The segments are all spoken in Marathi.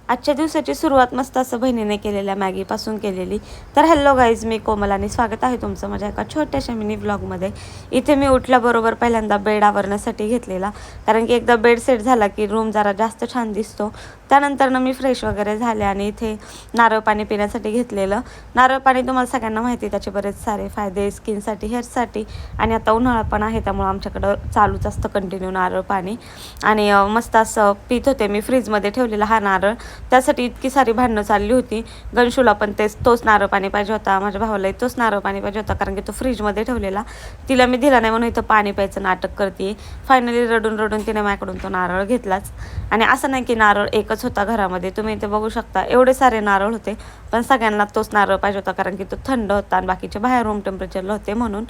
आजच्या दिवसाची सुरुवात मस्त असं बहिणीने केलेल्या मॅगीपासून केलेली. तर हॅलो गाईज, मी कोमल आणि स्वागत आहे तुमचं माझ्या एका छोट्याशा मिनी व्लॉगमध्ये. इथे मी उठल्याबरोबर पहिल्यांदा बेड आवरण्यासाठी घेतलेला, कारण की एकदा बेड सेट झाला की रूम जरा जास्त छान दिसतो. त्यानंतरनं मी फ्रेश वगैरे झाले आणि इथे नारळ पाणी पिण्यासाठी घेतलेलं. नारळ पाणी तुम्हाला सगळ्यांना माहिती, त्याचे बरेच सारे फायदे स्किनसाठी, हेअरसाठी. आणि आता उन्हाळा पण आहे त्यामुळं आमच्याकडं चालूच असतं कंटिन्यू नारळ पाणी. आणि मस्त असं पित होते मी. फ्रीजमध्ये ठेवलेला हा नारळ, त्यासाठी इतकी सारी भांडणं चालली होती. गंशूला पण तोच नारळ पाणी पाहिजे होता, माझ्या भावालाही तोच नारळ पाणी पाहिजे होता, कारण की तो फ्रीजमध्ये ठेवलेला. तिला मी दिला नाही म्हणून इथं पाणी प्यायचं नाटक करते. फायनली रडून रडून तिने माझ्याकडून तो नारळ घेतलाच. आणि असं नाही की नारळ एकच होता घरामध्ये, तुम्ही इथे बघू शकता एवढे सारे नारळ होते, पण सगळ्यांना तोच नारळ पाहिजे होता, कारण की तो थंड होता आणि बाकीचे बाहेर रूम टेम्परेचरला होते. म्हणून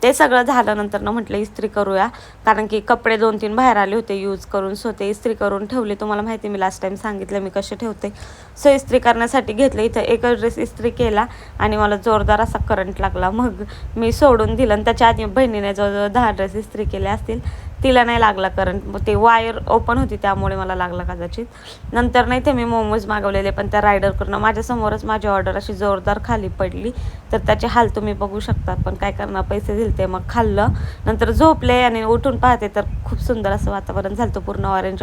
ते सगळं झाल्यानंतर म्हटलं इस्त्री करूया, कारण की कपडे 2-3 बाहेर आले होते यूज करून. सो ते इस्त्री करून ठेवले. तुम्हाला माहिती, मी लास्ट टाईम सांगितलं मी कसे ठेवते. सो इस्त्री करण्यासाठी घेतलं. इथं एकच ड्रेस इस्त्री केला आणि मला जोरदार असा करंट लागला. मग मी सोडून दिलं आणि त्याच्या आधी बहिणीने जवळजवळ 10 ड्रेस इस्त्री केले असतील, तिला नाही लागला करंट. मग ते वायर ओपन होती त्यामुळे मला लागला कदाचित. नंतर नाही ते मी मोमोज मागवलेले, पण त्या रायडरकडनं माझ्यासमोरच माझी ऑर्डर अशी जोरदार खाली पडली. तर त्याचे हाल तुम्ही बघू शकता. पण काय करणार, पैसे दिले ते मग खाल्लं. नंतर झोपले आणि उठून पाहते तर खूप सुंदर असं वातावरण झालं, पूर्ण ऑरेंज.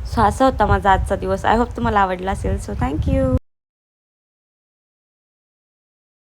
सो असा होता माझा आजचा दिवस. आय होप तुम्हाला आवडला असेल. So thank you.